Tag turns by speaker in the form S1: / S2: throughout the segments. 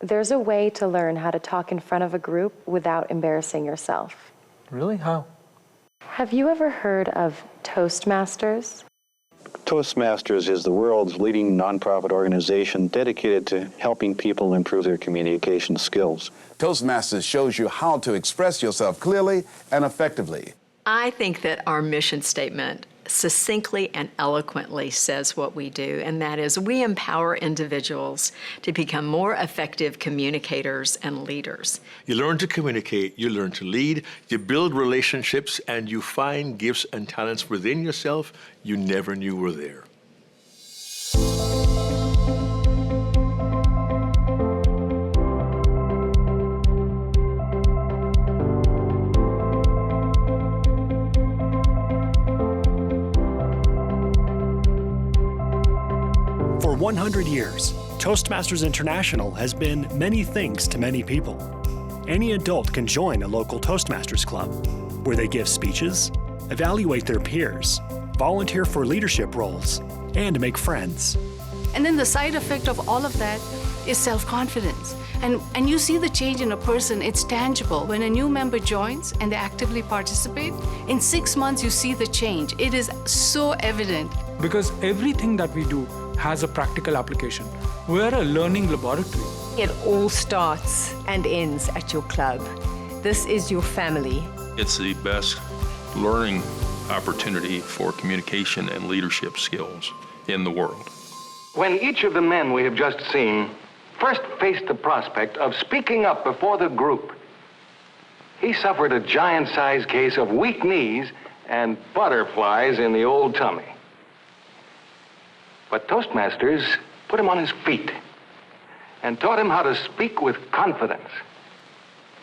S1: There's a way to learn how to talk in front of a group without embarrassing yourself.
S2: Really? How?
S1: Have you ever heard of Toastmasters?
S3: Toastmasters is the world's leading nonprofit organization dedicated to helping people improve their communication skills.
S4: Toastmasters shows you how to express yourself clearly and effectively.
S5: I think that our mission statement succinctly and eloquently says what we do, and that is we empower individuals to become more effective communicators and leaders.
S6: You learn to communicate, you learn to lead, you build relationships, and you find gifts and talents within yourself you never knew were there.
S7: For 100 years, Toastmasters International has been many things to many people. Any adult can join a local Toastmasters club, where they give speeches, evaluate their peers, volunteer for leadership roles, and make friends.
S8: And then the side effect of all of that is self-confidence. And you see the change in a person, it's tangible. When a new member joins and they actively participate, in 6 months you see the change. It is so evident.
S9: Because everything that we do has a practical application. We're a learning laboratory.
S10: It all starts and ends at your club. This is your family.
S11: It's the best learning opportunity for communication and leadership skills in the world.
S12: When each of the men we have just seen first faced the prospect of speaking up before the group, he suffered a giant-sized case of weak knees and butterflies in the old tummy. But Toastmasters put him on his feet and taught him how to speak with confidence.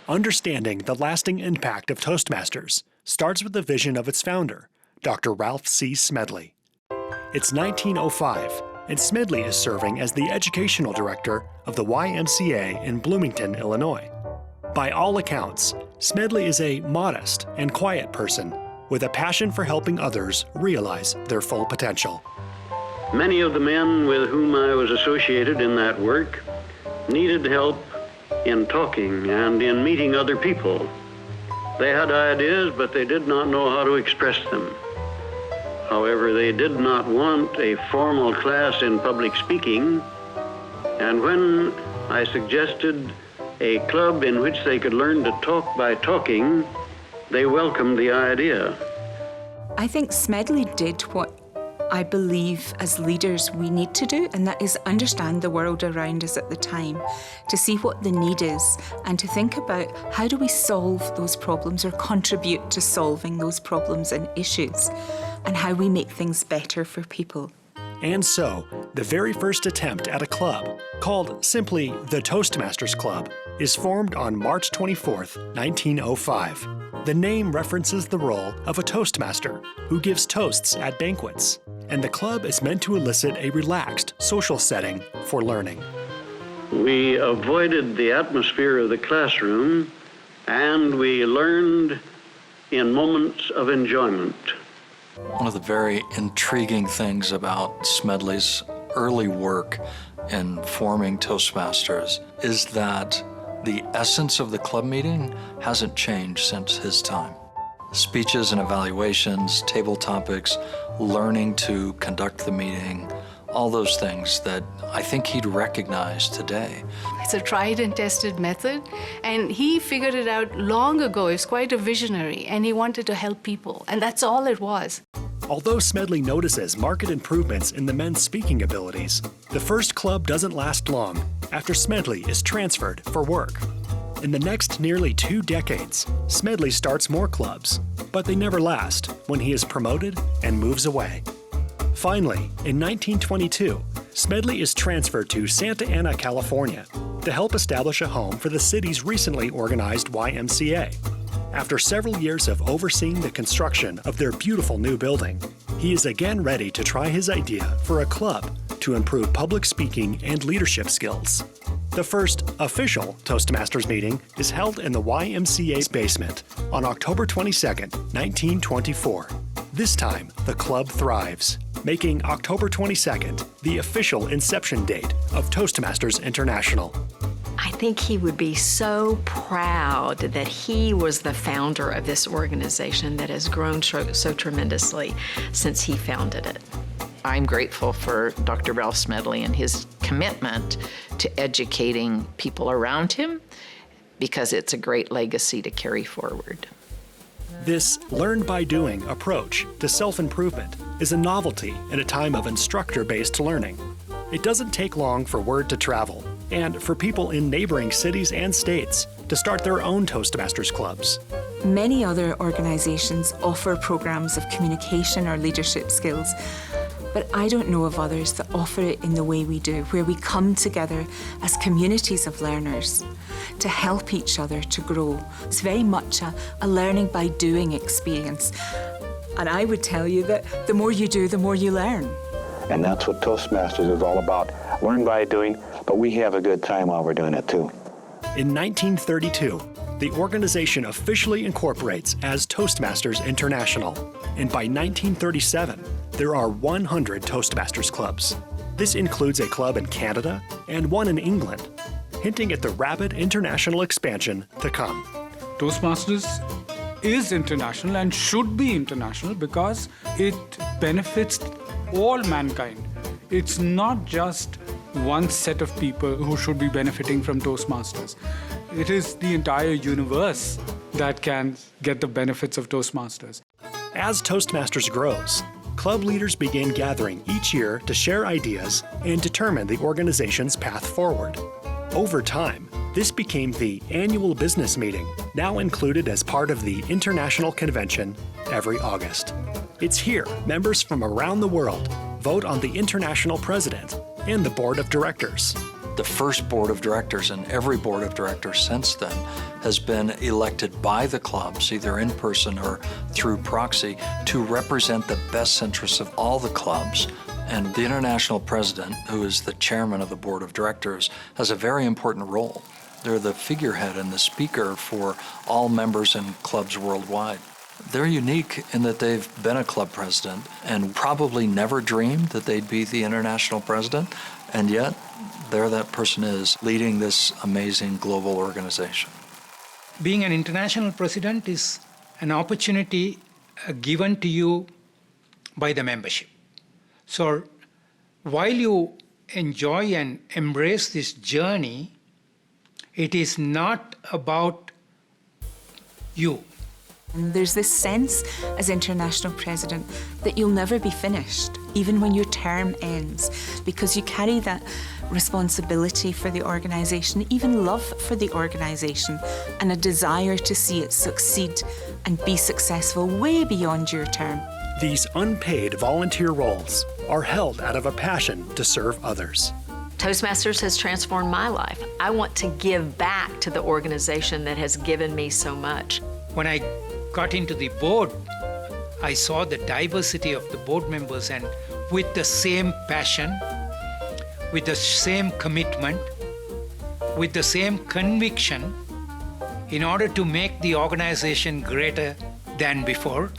S7: Understanding the lasting impact of Toastmasters starts with the vision of its founder, Dr. Ralph C. Smedley. It's 1905, and Smedley is serving as the educational director of the YMCA in Bloomington, Illinois. By all accounts, Smedley is a modest and quiet person with a passion for helping others realize their full potential.
S13: Many of the men with whom I was associated in that work needed help in talking and in meeting other people. They had ideas, but they did not know how to express them. However, they did not want a formal class in public speaking, and when I suggested a club in which they could learn to talk by talking, they welcomed the idea.
S14: I think Smedley did what I believe as leaders we need to do, and that is understand the world around us at the time, to see what the need is, and to think about how do we solve those problems or contribute to solving those problems and issues, and how we make things better for people.
S7: And so, the very first attempt at a club, called simply the Toastmasters Club, is formed on March 24th, 1905. The name references the role of a Toastmaster who gives toasts at banquets, and the club is meant to elicit a relaxed social setting for learning.
S13: We avoided the atmosphere of the classroom, and we learned in moments of enjoyment.
S15: One of the very intriguing things about Smedley's early work in forming Toastmasters is that the essence of the club meeting hasn't changed since his time. Speeches and evaluations, table topics, learning to conduct the meeting, all those things that I think he'd recognize today.
S8: It's a tried and tested method, and he figured it out long ago. He's quite a visionary, and he wanted to help people, and that's all it was.
S7: Although Smedley notices marked improvements in the men's speaking abilities, the first club doesn't last long after Smedley is transferred for work. In the next nearly 2 decades, Smedley starts more clubs, but they never last when he is promoted and moves away. Finally, in 1922, Smedley is transferred to Santa Ana, California, to help establish a home for the city's recently organized YMCA. After several years of overseeing the construction of their beautiful new building, he is again ready to try his idea for a club to improve public speaking and leadership skills. The first official Toastmasters meeting is held in the YMCA's basement on October 22, 1924. This time, the club thrives, making October 22nd the official inception date of Toastmasters International.
S5: I think he would be so proud that he was the founder of this organization that has grown so tremendously since he founded it.
S2: I'm grateful for Dr. Ralph Smedley and his commitment to educating people around him, because it's a great legacy to carry forward.
S7: This learn-by-doing approach to self-improvement is a novelty in a time of instructor-based learning. It doesn't take long for word to travel, and for people in neighboring cities and states to start their own Toastmasters clubs.
S14: Many other organizations offer programs of communication or leadership skills, but I don't know of others that offer it in the way we do, where we come together as communities of learners to help each other to grow. It's very much a learning by doing experience. And I would tell you that the more you do, the more you learn.
S3: And that's what Toastmasters is all about. Learn by doing, but we have a good time while we're doing it too.
S7: In 1932, the organization officially incorporates as Toastmasters International. And by 1937, there are 100 Toastmasters clubs. This includes a club in Canada and one in England, hinting at the rapid international expansion to come.
S9: Toastmasters is international and should be international because it benefits all mankind. It's not just one set of people who should be benefiting from Toastmasters. It is the entire universe that can get the benefits of Toastmasters.
S7: As Toastmasters grows, club leaders begin gathering each year to share ideas and determine the organization's path forward. Over time, this became the annual business meeting, now included as part of the International Convention every August. It's here members from around the world vote on the international president and the board of directors.
S15: The first board of directors and every board of directors since then has been elected by the clubs, either in person or through proxy, to represent the best interests of all the clubs. And the international president, who is the chairman of the board of directors, has a very important role. They're the figurehead and the speaker for all members and clubs worldwide. They're unique in that they've been a club president and probably never dreamed that they'd be the international president, and yet there that person is leading this amazing global organization.
S16: Being an international president is an opportunity given to you by the membership. So while you enjoy and embrace this journey, it is not about you.
S14: And there's this sense as international president that you'll never be finished, even when your term ends, because you carry that responsibility for the organisation, even love for the organisation, and a desire to see it succeed and be successful way beyond your term.
S7: These unpaid volunteer roles are held out of a passion to serve others.
S5: Toastmasters has transformed my life. I want to give back to the organization that has given me so much.
S16: When I got into the board, I saw the diversity of the board members, and with the same passion, with the same commitment, with the same conviction, in order to make the organization greater than before.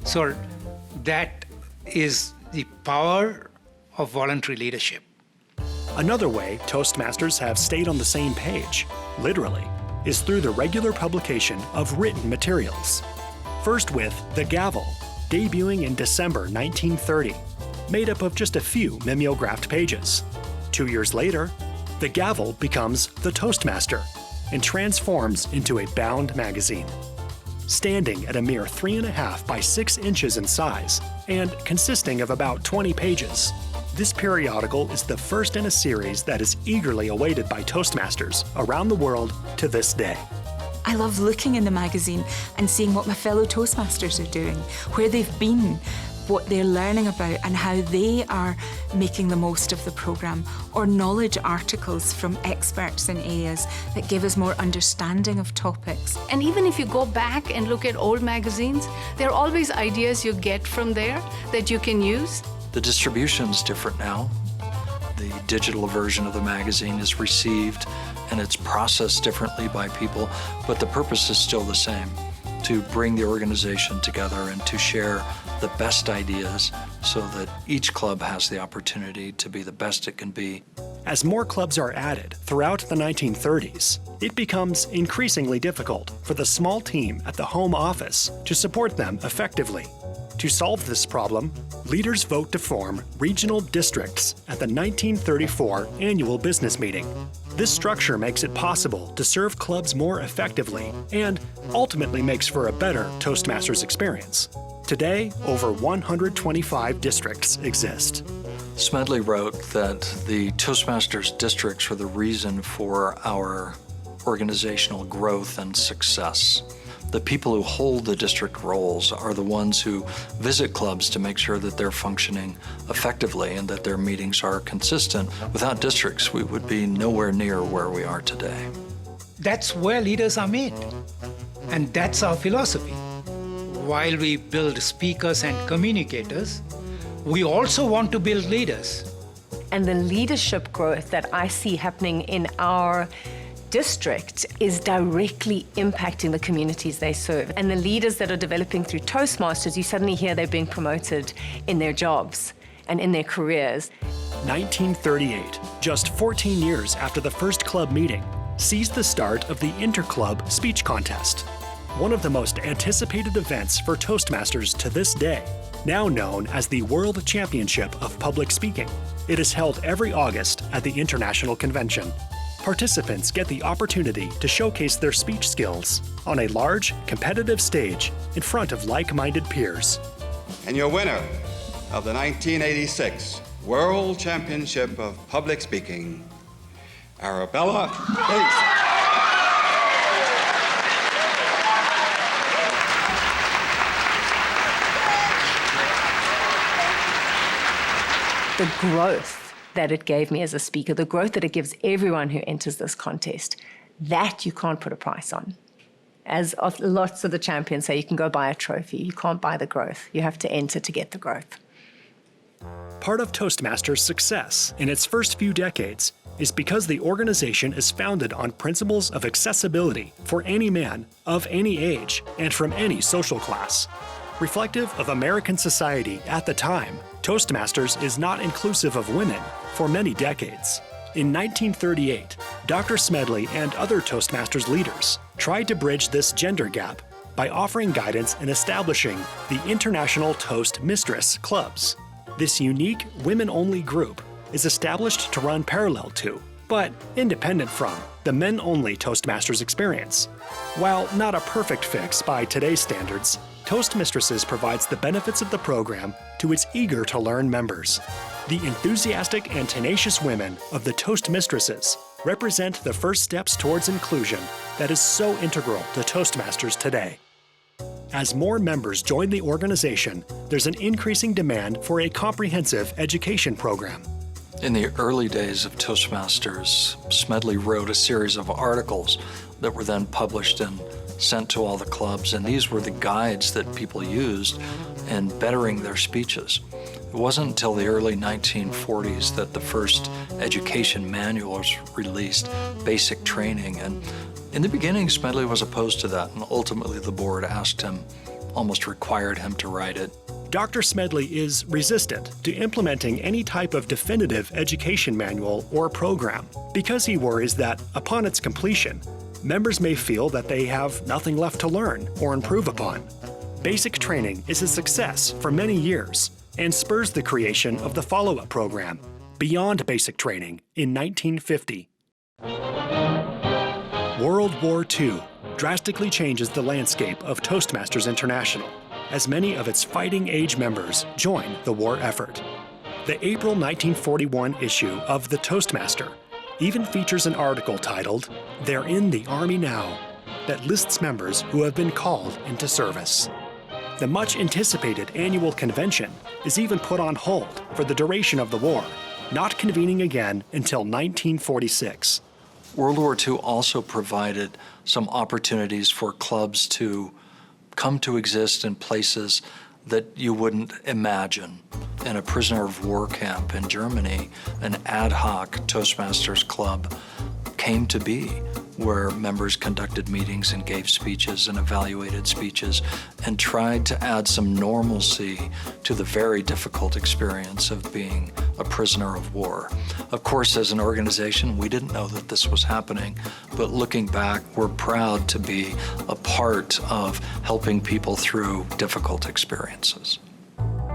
S16: So that is the power of voluntary leadership.
S7: Another way Toastmasters have stayed on the same page, literally, is through the regular publication of written materials. First with The Gavel, debuting in December 1930, made up of just a few mimeographed pages. 2 years later, The Gavel becomes The Toastmaster and transforms into a bound magazine. Standing at a mere 3.5 by 6 inches in size and consisting of about 20 pages, this periodical is the first in a series that is eagerly awaited by Toastmasters around the world to this day.
S14: I love looking in the magazine and seeing what my fellow Toastmasters are doing, where they've been, what they're learning about, and how they are making the most of the programme, or knowledge articles from experts in areas that give us more understanding of topics.
S8: And even if you go back and look at old magazines, there are always ideas you get from there that you can use.
S15: The distribution's different now. The digital version of the magazine is received and it's processed differently by people, but the purpose is still the same, to bring the organization together and to share the best ideas so that each club has the opportunity to be the best it can be.
S7: As more clubs are added throughout the 1930s, it becomes increasingly difficult for the small team at the home office to support them effectively. To solve this problem, leaders vote to form regional districts at the 1934 annual business meeting. This structure makes it possible to serve clubs more effectively and ultimately makes for a better Toastmasters experience. Today, over 125 districts exist.
S15: Smedley wrote that the Toastmasters districts were the reason for our organizational growth and success. The people who hold the district roles are the ones who visit clubs to make sure that they're functioning effectively and that their meetings are consistent. Without districts, we would be nowhere near where we are today.
S16: That's where leaders are made. And that's our philosophy. While we build speakers and communicators, we also want to build leaders.
S10: And the leadership growth that I see happening in our district is directly impacting the communities they serve. And the leaders that are developing through Toastmasters, you suddenly hear they're being promoted in their jobs and in their careers.
S7: 1938, just 14 years after the first club meeting, sees the start of the Interclub Speech Contest, one of the most anticipated events for Toastmasters to this day, now known as the World Championship of Public Speaking. It is held every August at the International Convention. Participants get the opportunity to showcase their speech skills on a large, competitive stage in front of like-minded peers.
S17: And your winner of the 1986 World Championship of Public Speaking, Arabella Bates.
S10: The growth that it gave me as a speaker, the growth that it gives everyone who enters this contest, that you can't put a price on. As lots of the champions say, you can go buy a trophy. You can't buy the growth. You have to enter to get the growth.
S7: Part of Toastmasters' success in its first few decades is because the organization is founded on principles of accessibility for any man, of any age, and from any social class. Reflective of American society at the time, Toastmasters is not inclusive of women for many decades. In 1938, Dr. Smedley and other Toastmasters leaders tried to bridge this gender gap by offering guidance in establishing the International Toast Mistress Clubs. This unique women-only group is established to run parallel to, but independent from, the men-only Toastmasters experience. While not a perfect fix by today's standards, Toastmistresses provides the benefits of the program to its eager-to-learn members. The enthusiastic and tenacious women of the Toastmistresses represent the first steps towards inclusion that is so integral to Toastmasters today. As more members join the organization, there's an increasing demand for a comprehensive education program.
S15: In the early days of Toastmasters, Smedley wrote a series of articles that were then published and sent to all the clubs, and these were the guides that people used in bettering their speeches. It wasn't until the early 1940s that the first education manual was released, basic training, and in the beginning, Smedley was opposed to that, and ultimately the board asked him, almost required him to write it.
S7: Dr. Smedley is resistant to implementing any type of definitive education manual or program because he worries that, upon its completion, members may feel that they have nothing left to learn or improve upon. Basic training is a success for many years and spurs the creation of the follow-up program, Beyond Basic Training, in 1950. World War II drastically changes the landscape of Toastmasters International, as many of its fighting-age members join the war effort. The April 1941 issue of The Toastmaster even features an article titled, "They're in the Army Now," that lists members who have been called into service. The much-anticipated annual convention is even put on hold for the duration of the war, not convening again until 1946.
S15: World War II also provided some opportunities for clubs to come to exist in places that you wouldn't imagine. In a prisoner of war camp in Germany, an ad hoc Toastmasters club came to be. where members conducted meetings and gave speeches and evaluated speeches and tried to add some normalcy to the very difficult experience of being a prisoner of war. Of course, as an organization, we didn't know that this was happening, but looking back, we're proud to be a part of helping people through difficult experiences.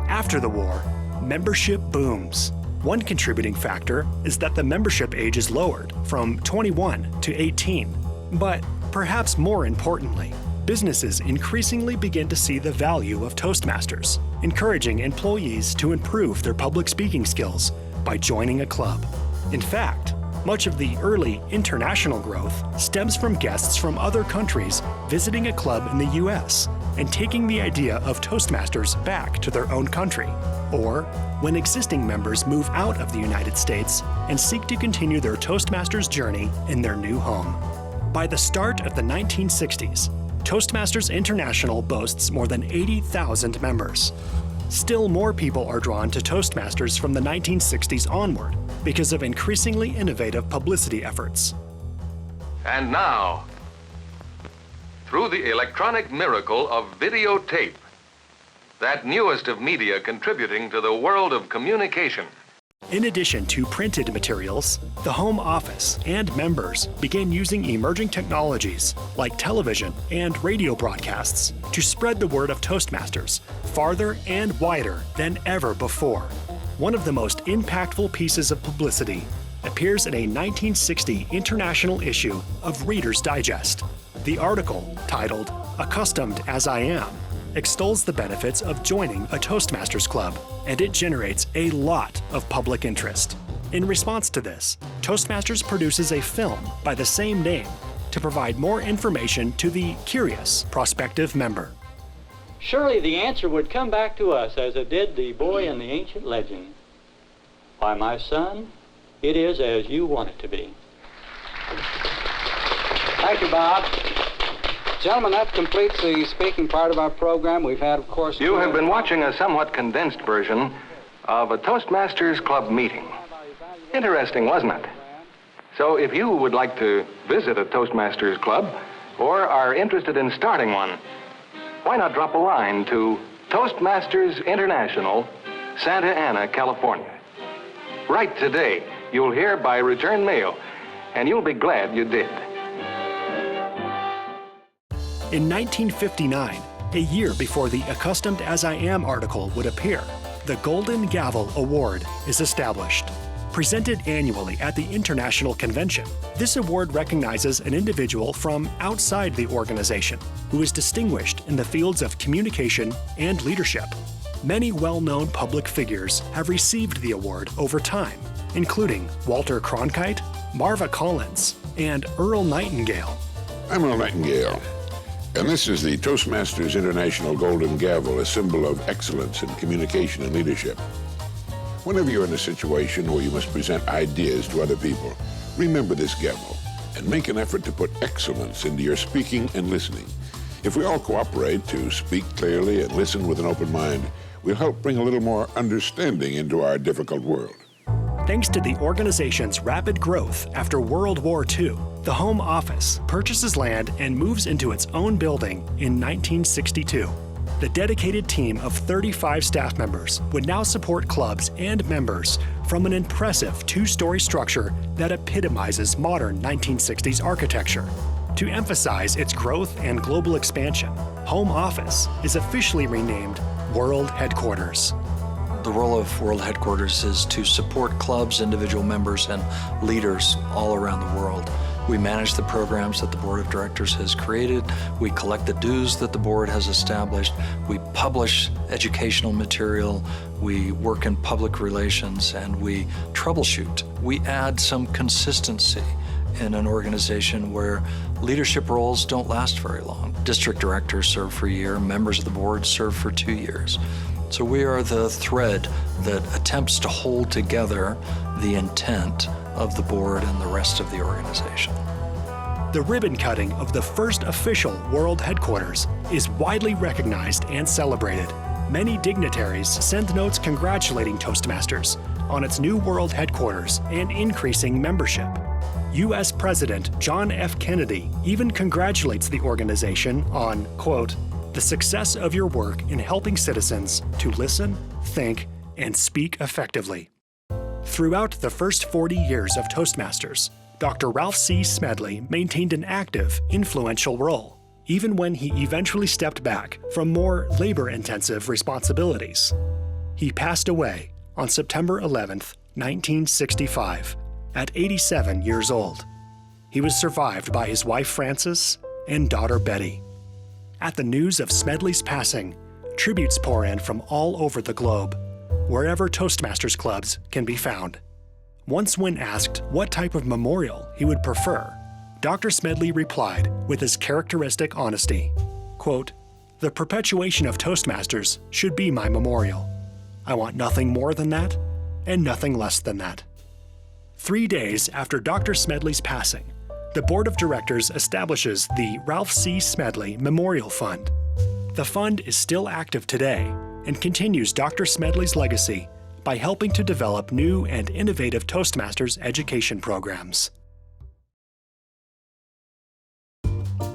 S7: After the war, membership booms. One contributing factor is that the membership age is lowered from 21 to 18. But perhaps more importantly, businesses increasingly begin to see the value of Toastmasters, encouraging employees to improve their public speaking skills by joining a club. In fact, much of the early international growth stems from guests from other countries visiting a club in the US and taking the idea of Toastmasters back to their own country, or when existing members move out of the United States and seek to continue their Toastmasters journey in their new home. By the start of the 1960s, Toastmasters International boasts more than 80,000 members. Still more people are drawn to Toastmasters from the 1960s onward because of increasingly innovative publicity efforts.
S18: And now, through the electronic miracle of videotape, that newest of media contributing to the world of communication.
S7: In addition to printed materials, the home office and members began using emerging technologies like television and radio broadcasts to spread the word of Toastmasters farther and wider than ever before. One of the most impactful pieces of publicity appears in a 1960 international issue of Reader's Digest. The article, titled "Accustomed as I Am," extols the benefits of joining a Toastmasters club, and it generates a lot of public interest. In response to this, Toastmasters produces a film by the same name to provide more information to the curious prospective member.
S19: Surely the answer would come back to us as it did the boy in the ancient legend. Why, my son, it is as you want it to be.
S20: Thank you, Bob. Gentlemen, that completes the speaking part of our program. We've had, of course...
S12: You have been watching a somewhat condensed version of a Toastmasters Club meeting. Interesting, wasn't it? So if you would like to visit a Toastmasters Club or are interested in starting one, why not drop a line to Toastmasters International, Santa Ana, California. Write today. You'll hear by return mail, and you'll be glad you did.
S7: In 1959, a year before the Accustomed as I Am article would appear, the Golden Gavel Award is established. Presented annually at the International Convention, this award recognizes an individual from outside the organization who is distinguished in the fields of communication and leadership. Many well-known public figures have received the award over time, including Walter Cronkite, Marva Collins, and Earl Nightingale.
S21: I'm Earl Nightingale, and this is the Toastmasters International Golden Gavel, a symbol of excellence in communication and leadership. Whenever you're in a situation where you must present ideas to other people, remember this gavel and make an effort to put excellence into your speaking and listening. If we all cooperate to speak clearly and listen with an open mind, we'll help bring a little more understanding into our difficult world.
S7: Thanks to the organization's rapid growth after World War II, the Home Office purchases land and moves into its own building in 1962. The dedicated team of 35 staff members would now support clubs and members from an impressive two-story structure that epitomizes modern 1960s architecture. To emphasize its growth and global expansion, Home Office is officially renamed World Headquarters.
S15: The role of World Headquarters is to support clubs, individual members, and leaders all around the world. We manage the programs that the Board of Directors has created. We collect the dues that the board has established. We publish educational material. We work in public relations, and we troubleshoot. We add some consistency in an organization where leadership roles don't last very long. District directors serve for a year. Members of the board serve for 2 years. So we are the thread that attempts to hold together the intent of the board and the rest of the organization.
S7: The ribbon cutting of the first official World Headquarters is widely recognized and celebrated. Many dignitaries send notes congratulating Toastmasters on its new World Headquarters and increasing membership. U.S. President John F. Kennedy even congratulates the organization on, quote, the success of your work in helping citizens to listen, think, and speak effectively. Throughout the first 40 years of Toastmasters, Dr. Ralph C. Smedley maintained an active, influential role, even when he eventually stepped back from more labor-intensive responsibilities. He passed away on September 11th, 1965, at 87 years old. He was survived by his wife Frances and daughter Betty. At the news of Smedley's passing, tributes pour in from all over the globe, wherever Toastmasters clubs can be found. Once when asked what type of memorial he would prefer, Dr. Smedley replied with his characteristic honesty, quote, the perpetuation of Toastmasters should be my memorial. I want nothing more than that and nothing less than that. 3 days after Dr. Smedley's passing, the Board of Directors establishes the Ralph C. Smedley Memorial Fund. The fund is still active today and continues Dr. Smedley's legacy by helping to develop new and innovative Toastmasters education programs.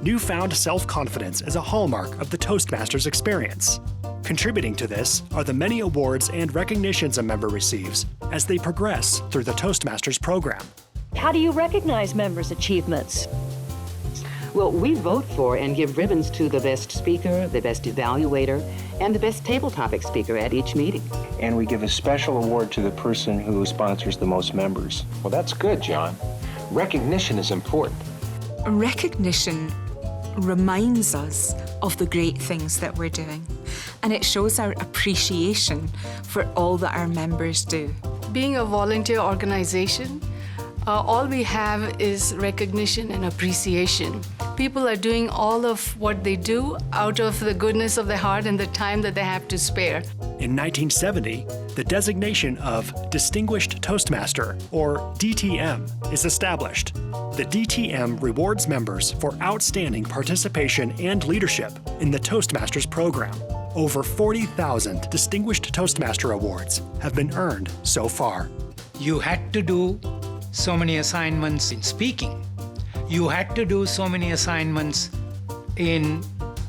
S7: Newfound self-confidence is a hallmark of the Toastmasters experience. Contributing to this are the many awards and recognitions a member receives as they progress through the Toastmasters program.
S1: How do you recognize members' achievements?
S22: Well, we vote for and give ribbons to the best speaker, the best evaluator, and the best table topic speaker at each meeting.
S23: And we give a special award to the person who sponsors the most members.
S24: Well, that's good, John. Recognition is important.
S14: Recognition reminds us of the great things that we're doing, and it shows our appreciation for all that our members do.
S8: Being a volunteer organization, all we have is recognition and appreciation. People are doing all of what they do out of the goodness of their heart and the time that they have to spare.
S7: In 1970, the designation of Distinguished Toastmaster, or DTM, is established. The DTM rewards members for outstanding participation and leadership in the Toastmasters program. Over 40,000 Distinguished Toastmaster awards have been earned so far.
S16: You had to do so many assignments in speaking. You had to do so many assignments in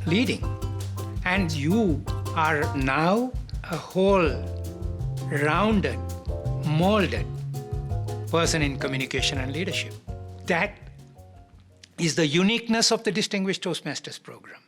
S16: leading. And you are now a whole, rounded, molded person in communication and leadership. That is the uniqueness of the Distinguished Toastmasters program.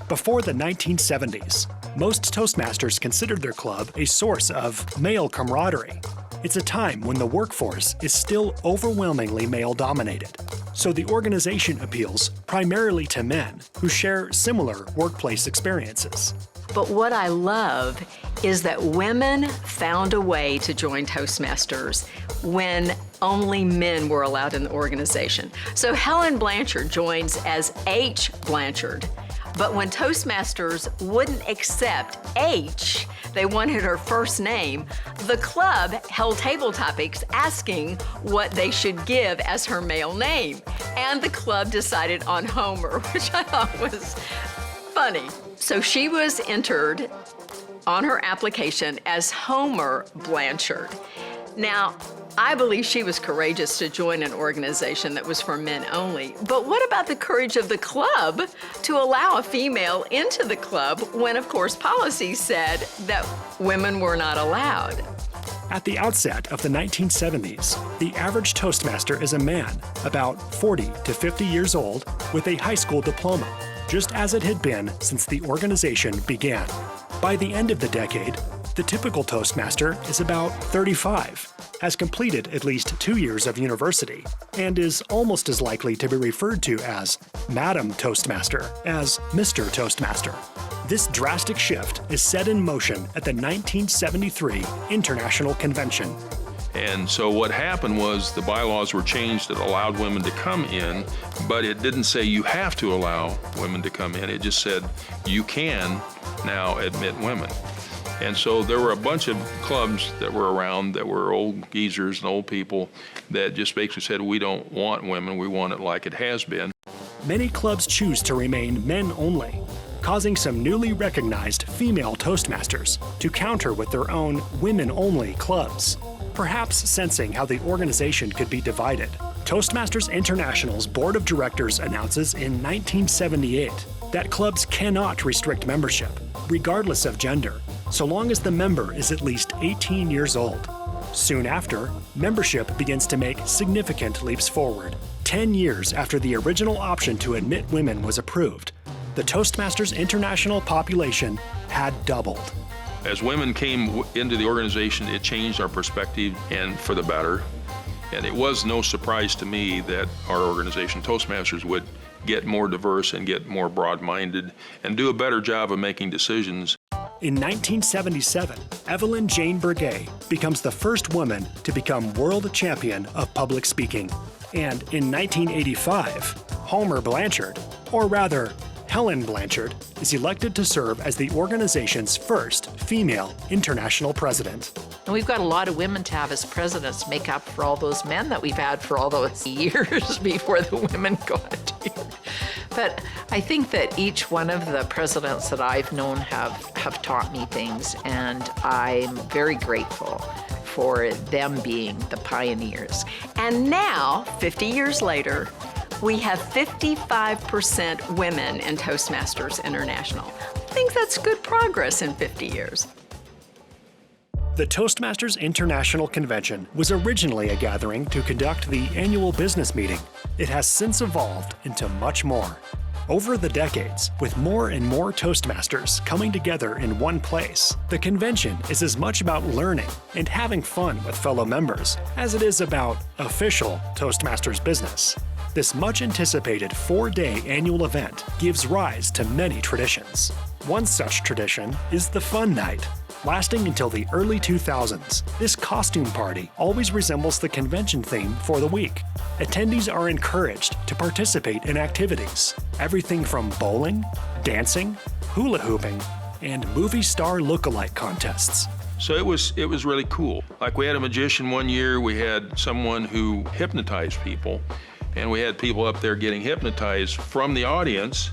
S7: Before the 1970s, most Toastmasters considered their club a source of male camaraderie. It's a time when the workforce is still overwhelmingly male-dominated, so the organization appeals primarily to men who share similar workplace experiences.
S5: But what I love is that women found a way to join Toastmasters when only men were allowed in the organization. So Helen Blanchard joins as H. Blanchard, but when Toastmasters wouldn't accept H, they wanted her first name, the club held table topics asking what they should give as her male name. And the club decided on Homer, which I thought was funny. So she was entered on her application as Homer Blanchard. Now, I believe she was courageous to join an organization that was for men only. But what about the courage of the club to allow a female into the club when, of course, policy said that women were not allowed?
S7: At the outset of the 1970s, the average Toastmaster is a man, about 40 to 50 years old, with a high school diploma, just as it had been since the organization began. By the end of the decade, the typical Toastmaster is about 35, has completed at least 2 years of university, and is almost as likely to be referred to as Madam Toastmaster as Mr. Toastmaster. This drastic shift is set in motion at the 1973 International Convention.
S11: And so what happened was the bylaws were changed that allowed women to come in, but it didn't say you have to allow women to come in. It just said you can now admit women. And so there were a bunch of clubs that were around that were old geezers and old people that just basically said, we don't want women, we want it like it has been.
S7: Many clubs choose to remain men only, causing some newly recognized female Toastmasters to counter with their own women-only clubs. Perhaps sensing how the organization could be divided, Toastmasters International's board of directors announces in 1978 that clubs cannot restrict membership, regardless of gender, so long as the member is at least 18 years old. Soon after, membership begins to make significant leaps forward. 10 years after the original option to admit women was approved, the Toastmasters International population had doubled.
S11: As women came into the organization, it changed our perspective, and for the better. And it was no surprise to me that our organization, Toastmasters, would get more diverse and get more broad-minded and do a better job of making decisions.
S7: In 1977, Evelyn Jane Burgay becomes the first woman to become world champion of public speaking. And in 1985, Homer Blanchard, or rather, Helen Blanchard, is elected to serve as the organization's first female international president.
S2: And we've got a lot of women to have as presidents to make up for all those men that we've had for all those years before the women got here. But I think that each one of the presidents that I've known have taught me things, and I'm very grateful for them being the pioneers.
S5: And now, 50 years later, we have 55% women in Toastmasters International. I think that's good progress in 50 years.
S7: The Toastmasters International Convention was originally a gathering to conduct the annual business meeting. It has since evolved into much more. Over the decades, with more and more Toastmasters coming together in one place, the convention is as much about learning and having fun with fellow members as it is about official Toastmasters business. This much-anticipated 4-day annual event gives rise to many traditions. One such tradition is the Fun Night. Lasting until the early 2000s, this costume party always resembles the convention theme for the week. Attendees are encouraged to participate in activities, everything from bowling, dancing, hula hooping, and movie star lookalike contests.
S11: So it was really cool. Like we had a magician one year, we had someone who hypnotized people, and we had people up there getting hypnotized from the audience.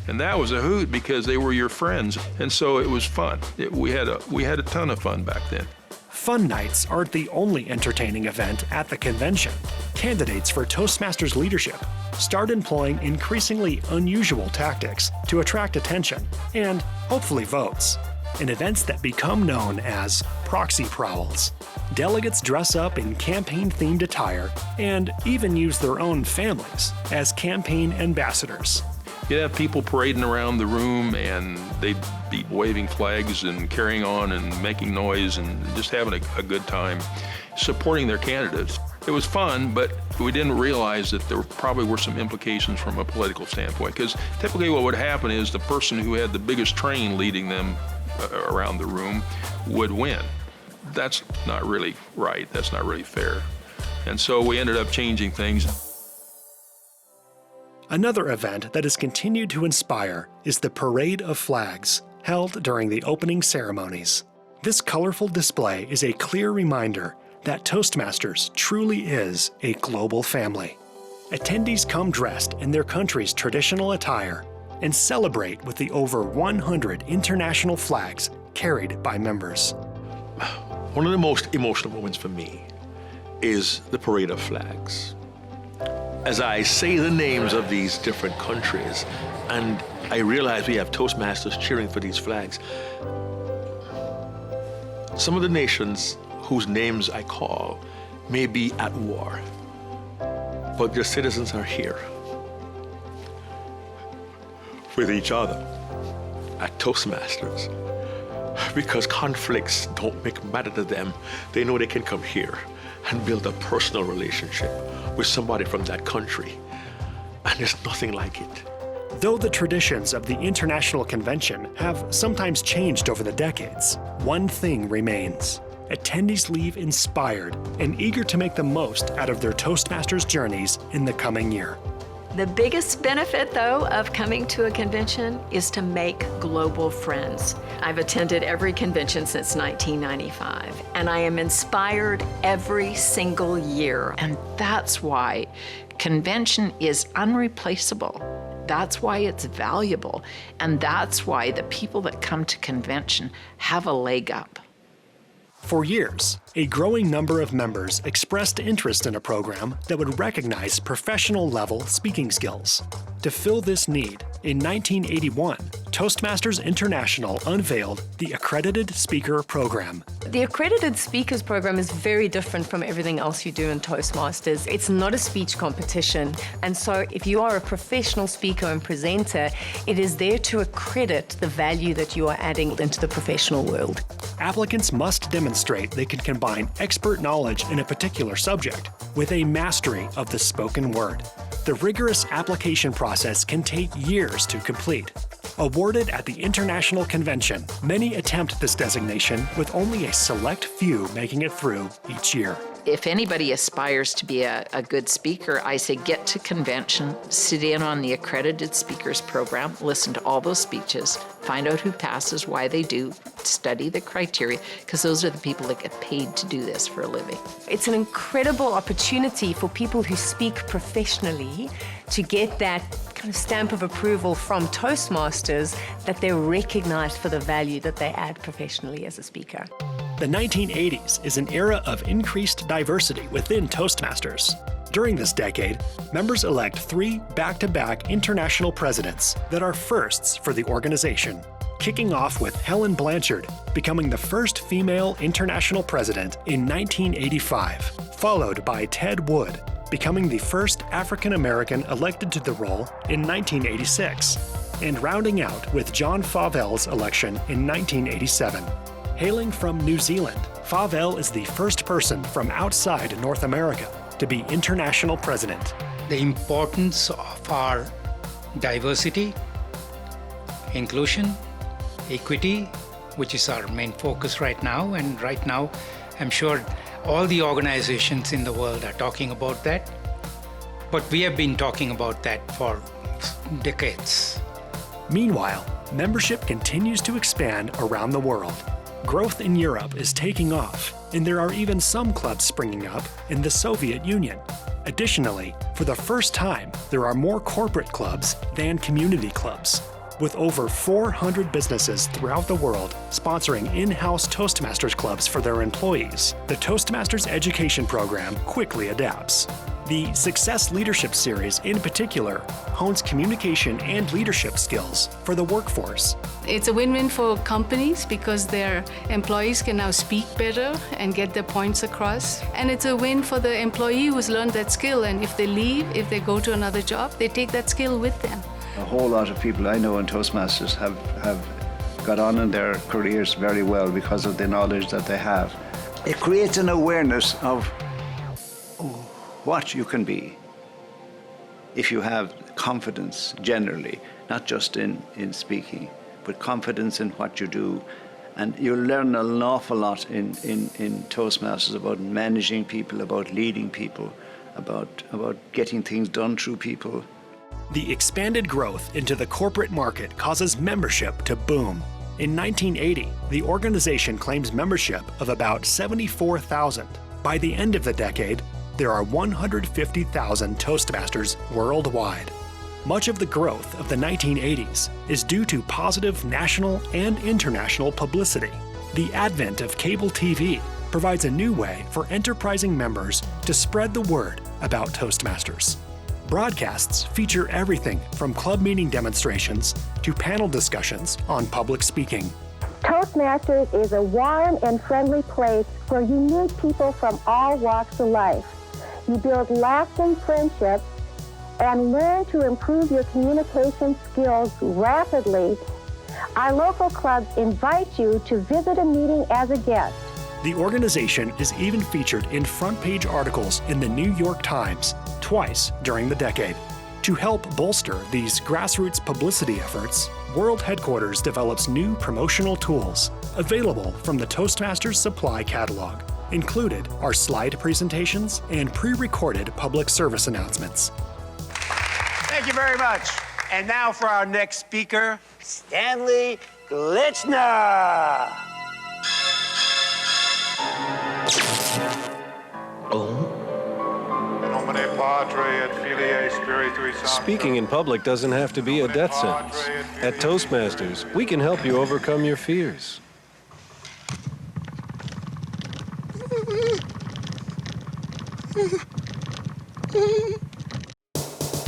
S11: And that was a hoot because they were your friends, and so it was fun. We had a ton of fun back then.
S7: Fun nights aren't the only entertaining event at the convention. Candidates for Toastmasters leadership start employing increasingly unusual tactics to attract attention and, hopefully, votes in events that become known as proxy prowls. Delegates dress up in campaign-themed attire and even use their own families as campaign ambassadors.
S11: You'd have people parading around the room, and they'd be waving flags and carrying on and making noise and just having a good time supporting their candidates. It was fun, but we didn't realize that there probably were some implications from a political standpoint, because typically what would happen is the person who had the biggest train leading them around the room would win. That's not really right. That's not really fair. And so we ended up changing things.
S7: Another event that has continued to inspire is the Parade of Flags, held during the opening ceremonies. This colorful display is a clear reminder that Toastmasters truly is a global family. Attendees come dressed in their country's traditional attire and celebrate with the over 100 international flags carried by members.
S4: One of the most emotional moments for me is the Parade of Flags. As I say the names of these different countries, and I realize we have Toastmasters cheering for these flags, some of the nations whose names I call may be at war, but their citizens are here with each other at Toastmasters. Because conflicts don't make matter to them, they know they can come here and build a personal relationship with somebody from that country. And there's nothing like it.
S7: Though the traditions of the International Convention have sometimes changed over the decades, one thing remains. Attendees leave inspired and eager to make the most out of their Toastmasters journeys in the coming year.
S5: The biggest benefit, though, of coming to a convention is to make global friends. I've attended every convention since 1995, and I am inspired every single year.
S2: And that's why convention is unreplaceable. That's why it's valuable. And that's why the people that come to convention have a leg up.
S7: For years, a growing number of members expressed interest in a program that would recognize professional-level speaking skills. To fill this need, in 1981, Toastmasters International unveiled the Accredited Speaker Program.
S10: The Accredited Speakers Program is very different from everything else you do in Toastmasters. It's not a speech competition, and so if you are a professional speaker and presenter, it is there to accredit the value that you are adding into the professional world.
S7: Applicants must demonstrate they can combine expert knowledge in a particular subject with a mastery of the spoken word. The rigorous application process can take years to complete. Awarded at the International Convention, many attempt this designation with only a select few making it through each year.
S2: If anybody aspires to be a good speaker, I say get to convention, sit in on the Accredited Speakers Program, listen to all those speeches, find out who passes, why they do, study the criteria, because those are the people that get paid to do this for a living.
S10: It's an incredible opportunity for people who speak professionally to get that kind of stamp of approval from Toastmasters that they're recognized for the value that they add professionally as a speaker.
S7: The 1980s is an era of increased diversity within Toastmasters. During this decade, members elect 3 back-to-back international presidents that are firsts for the organization, kicking off with Helen Blanchard becoming the first female international president in 1985, followed by Ted Wood becoming the first African-American elected to the role in 1986, and rounding out with John Favell's election in 1987. Hailing from New Zealand, Favell is the first person from outside North America to be international president.
S16: The importance of our diversity, inclusion, equity, which is our main focus right now. And right now, I'm sure all the organizations in the world are talking about that. But we have been talking about that for decades.
S7: Meanwhile, membership continues to expand around the world. Growth in Europe is taking off, and there are even some clubs springing up in the Soviet Union. Additionally, for the first time, there are more corporate clubs than community clubs, with over 400 businesses throughout the world sponsoring in-house Toastmasters clubs for their employees. The Toastmasters education program quickly adapts. The Success Leadership Series, in particular, hones communication and leadership skills for the workforce.
S8: It's a win-win for companies because their employees can now speak better and get their points across. And it's a win for the employee who's learned that skill, and if they leave, if they go to another job, they take that skill with them.
S3: A whole lot of people I know in Toastmasters have got on in their careers very well because of the knowledge that they have. It creates an awareness of what you can be if you have confidence generally, not just in speaking, but confidence in what you do. And you'll learn an awful lot in Toastmasters about managing people, about leading people, about getting things done through people.
S7: The expanded growth into the corporate market causes membership to boom. In 1980, the organization claims membership of about 74,000. By the end of the decade, there are 150,000 Toastmasters worldwide. Much of the growth of the 1980s is due to positive national and international publicity. The advent of cable TV provides a new way for enterprising members to spread the word about Toastmasters. Broadcasts feature everything from club meeting demonstrations to panel discussions on public speaking.
S6: Toastmasters is a warm and friendly place where you meet people from all walks of life. You build lasting friendships and learn to improve your communication skills rapidly. Our local clubs invite you to visit a meeting as a guest.
S7: The organization is even featured in front-page articles in the New York Times twice during the decade. To help bolster these grassroots publicity efforts, World Headquarters develops new promotional tools available from the Toastmasters Supply Catalog. Included are slide presentations and pre-recorded public service announcements.
S9: Thank you very much. And now for our next speaker, Stanley Glitchner.
S13: Speaking in public doesn't have to be a death sentence. At Toastmasters, we can help you overcome your fears.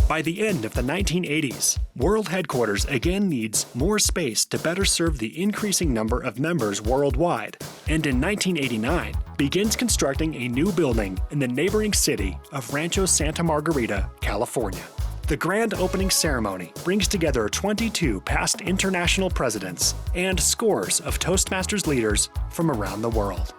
S7: By the end of the 1980s, World Headquarters again needs more space to better serve the increasing number of members worldwide, and in 1989 begins constructing a new building in the neighboring city of Rancho Santa Margarita, California. The grand opening ceremony brings together 22 past international presidents and scores of Toastmasters leaders from around the world.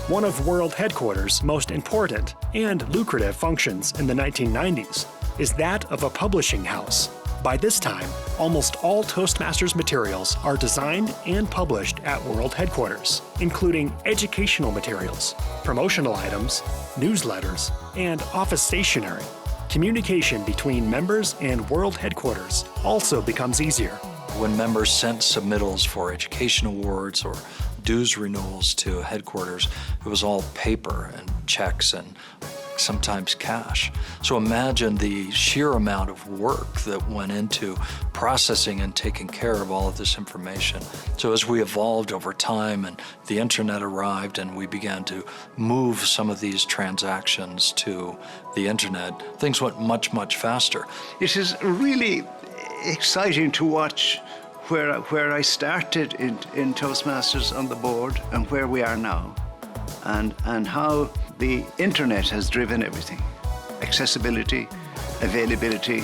S7: One of World Headquarters' most important and lucrative functions in the 1990s is that of a publishing house. By this time, almost all Toastmasters materials are designed and published at World Headquarters, including educational materials, promotional items, newsletters, and office stationery. Communication between members and World Headquarters also becomes easier.
S15: When members sent submittals for education awards or dues renewals to headquarters, it was all paper and checks and sometimes cash. So imagine the sheer amount of work that went into processing and taking care of all of this information. So as we evolved over time and the internet arrived and we began to move some of these transactions to the internet, things went much, much faster.
S3: It is really exciting to watch where I started in Toastmasters on the board and where we are now, and how the internet has driven everything. Accessibility, availability.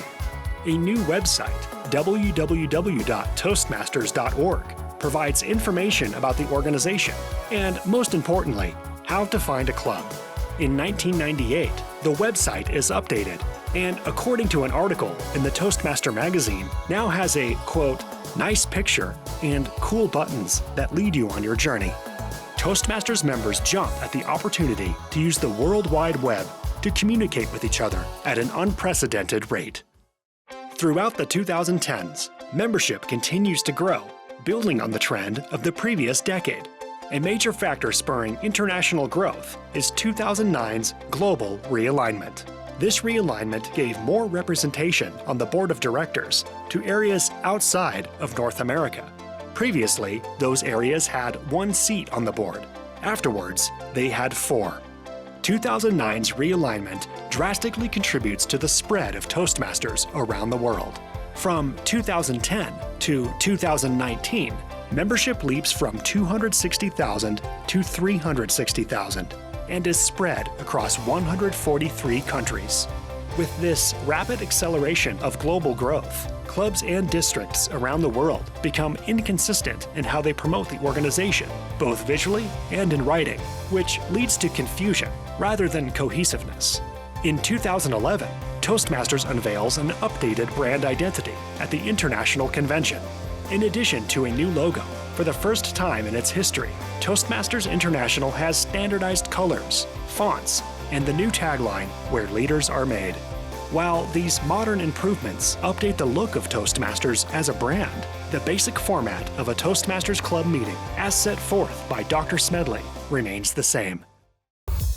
S7: A new website, www.toastmasters.org, provides information about the organization and, most importantly, how to find a club. In 1998, the website is updated and, according to an article in the Toastmaster magazine, now has a, quote, nice picture and cool buttons that lead you on your journey. Toastmasters members jump at the opportunity to use the World Wide Web to communicate with each other at an unprecedented rate. Throughout the 2010s, membership continues to grow, building on the trend of the previous decade. A major factor spurring international growth is 2009's global realignment. This realignment gave more representation on the board of directors to areas outside of North America. Previously, those areas had 1 seat on the board. Afterwards, they had 4. 2009's realignment drastically contributes to the spread of Toastmasters around the world. From 2010 to 2019, membership leaps from 260,000 to 360,000 and is spread across 143 countries. With this rapid acceleration of global growth, clubs and districts around the world become inconsistent in how they promote the organization, both visually and in writing, which leads to confusion rather than cohesiveness. In 2011, Toastmasters unveils an updated brand identity at the International Convention. In addition to a new logo, for the first time in its history, Toastmasters International has standardized colors, fonts, and the new tagline, "Where Leaders Are Made." While these modern improvements update the look of Toastmasters as a brand, the basic format of a Toastmasters Club meeting, as set forth by Dr. Smedley, remains the same.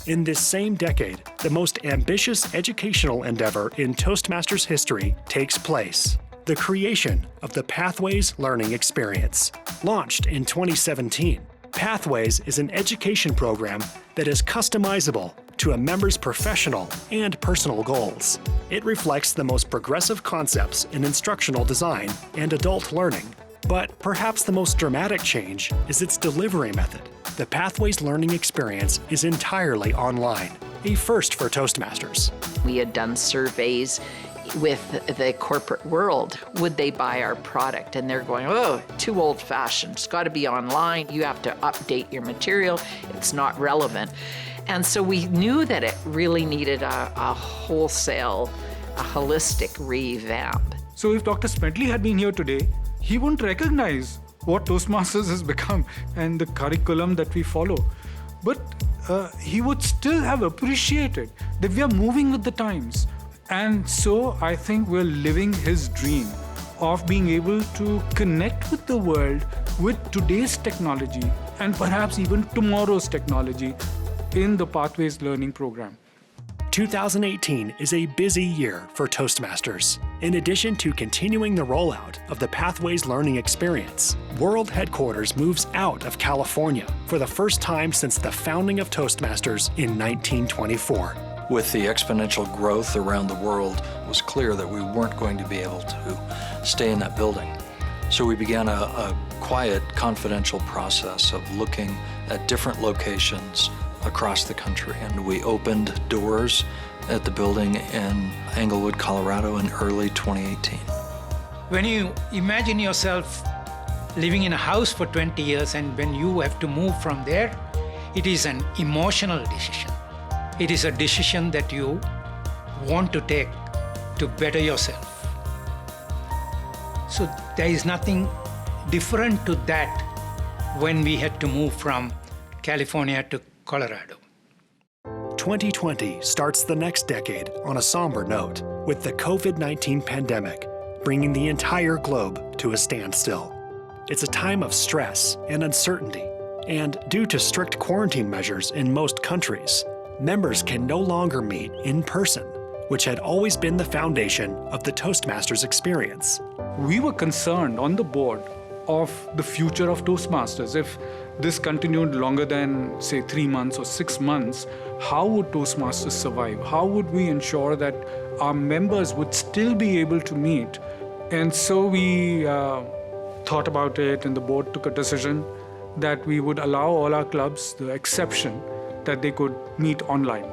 S7: In this same decade, the most ambitious educational endeavor in Toastmasters history takes place: the creation of the Pathways Learning Experience. Launched in 2017, Pathways is an education program that is customizable to a member's professional and personal goals. It reflects the most progressive concepts in instructional design and adult learning. But perhaps the most dramatic change is its delivery method. The Pathways Learning Experience is entirely online, a first for Toastmasters.
S2: We had done surveys with the corporate world. Would they buy our product? And they're going, oh, too old-fashioned. It's got to be online. You have to update your material. It's not relevant. And so we knew that it really needed a wholesale, a holistic revamp.
S17: So if Dr. Smedley had been here today, he wouldn't recognize what Toastmasters has become and the curriculum that we follow. But he would still have appreciated that we are moving with the times. And so I think we're living his dream of being able to connect with the world with today's technology and perhaps even tomorrow's technology in the Pathways Learning Program.
S7: 2018 is a busy year for Toastmasters. In addition to continuing the rollout of the Pathways Learning Experience, World Headquarters moves out of California for the first time since the founding of Toastmasters in 1924.
S15: With the exponential growth around the world, it was clear that we weren't going to be able to stay in that building. So we began a quiet, confidential process of looking at different locations across the country. And we opened doors at the building in Englewood, Colorado in early 2018.
S16: When you imagine yourself living in a house for 20 years and when you have to move from there, it is an emotional decision. It is a decision that you want to take to better yourself. So there is nothing different to that when we had to move from California to Colorado.
S7: 2020 starts the next decade on a somber note, with the COVID-19 pandemic bringing the entire globe to a standstill. It's a time of stress and uncertainty, and due to strict quarantine measures in most countries, members can no longer meet in person, which had always been the foundation of the Toastmasters experience.
S17: We were concerned on the board of the future of Toastmasters. If this continued longer than, say, 3 months or 6 months, how would Toastmasters survive? How would we ensure that our members would still be able to meet? And so we thought about it, and the board took a decision that we would allow all our clubs the exception that they could meet online.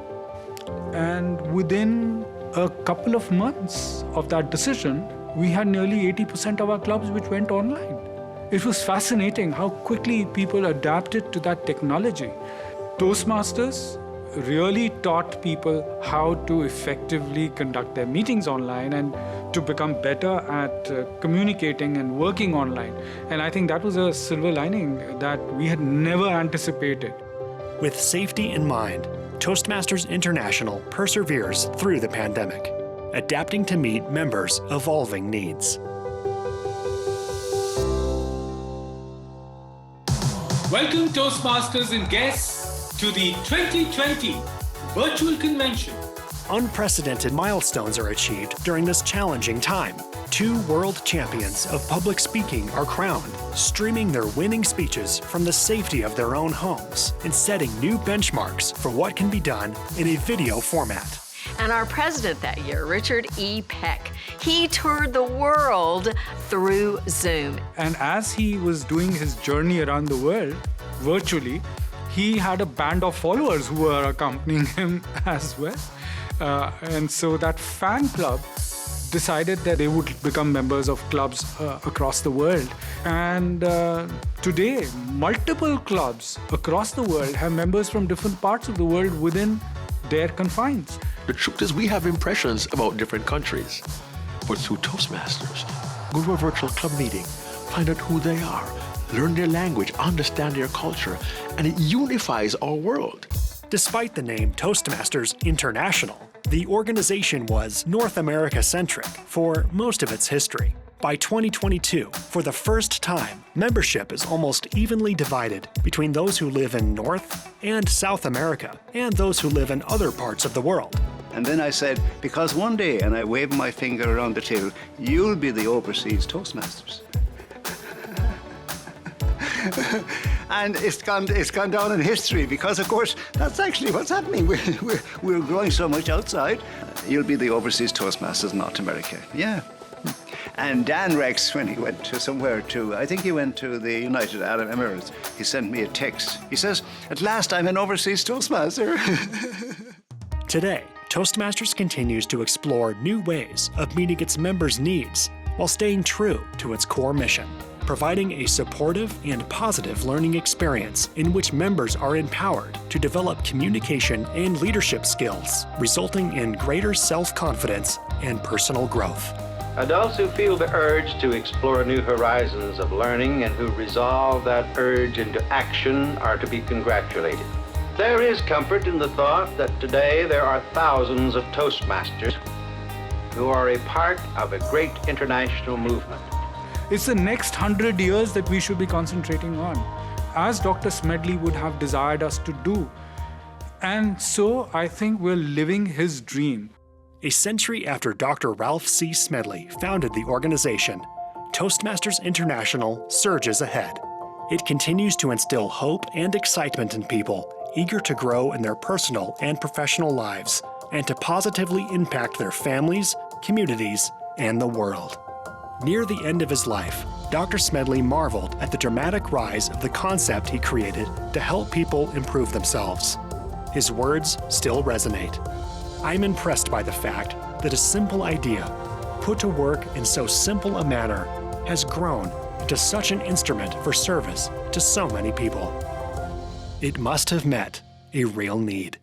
S17: And within a couple of months of that decision, we had nearly 80% of our clubs which went online. It was fascinating how quickly people adapted to that technology. Toastmasters really taught people how to effectively conduct their meetings online and to become better at communicating and working online. And I think that was a silver lining that we had never anticipated.
S7: With safety in mind, Toastmasters International perseveres through the pandemic, adapting to meet members' evolving needs.
S12: Welcome Toastmasters and guests to the 2020 virtual convention.
S7: Unprecedented milestones are achieved during this challenging time. 2 world champions of public speaking are crowned, streaming their winning speeches from the safety of their own homes and setting new benchmarks for what can be done in a video format.
S5: And our president that year, Richard E. Peck, he toured the world through Zoom.
S17: And as he was doing his journey around the world virtually, he had a band of followers who were accompanying him as well. And so that fan club decided that they would become members of clubs across the world. And today, multiple clubs across the world have members from different parts of the world within their confines.
S4: The truth is we have impressions about different countries, but through Toastmasters, go to a virtual club meeting, find out who they are, learn their language, understand their culture, and it unifies our world.
S7: Despite the name Toastmasters International, the organization was North America-centric for most of its history. By 2022, for the first time, membership is almost evenly divided between those who live in North and South America and those who live in other parts of the world.
S3: And then I said, because one day, and I waved my finger around the table, you'll be the overseas Toastmasters. And it's gone down in history because, of course, that's actually what's happening. We're growing so much outside. You'll be the overseas Toastmasters in North America. Yeah. And Dan Rex, when he went to somewhere I think he went to the United Arab Emirates, he sent me a text. He says, at last I'm an overseas Toastmaster.
S7: Today, Toastmasters continues to explore new ways of meeting its members' needs while staying true to its core mission, providing a supportive and positive learning experience in which members are empowered to develop communication and leadership skills, resulting in greater self-confidence and personal growth.
S23: Adults who feel the urge to explore new horizons of learning and who resolve that urge into action are to be congratulated. There is comfort in the thought that today there are thousands of Toastmasters who are a part of a great international movement.
S17: It's the next 100 years that we should be concentrating on, as Dr. Smedley would have desired us to do. And so I think we're living his dream.
S7: A century after Dr. Ralph C. Smedley founded the organization, Toastmasters International surges ahead. It continues to instill hope and excitement in people eager to grow in their personal and professional lives and to positively impact their families, communities, and the world. Near the end of his life, Dr. Smedley marveled at the dramatic rise of the concept he created to help people improve themselves. His words still resonate. I'm impressed by the fact that a simple idea, put to work in so simple a manner, has grown into such an instrument for service to so many people. It must have met a real need.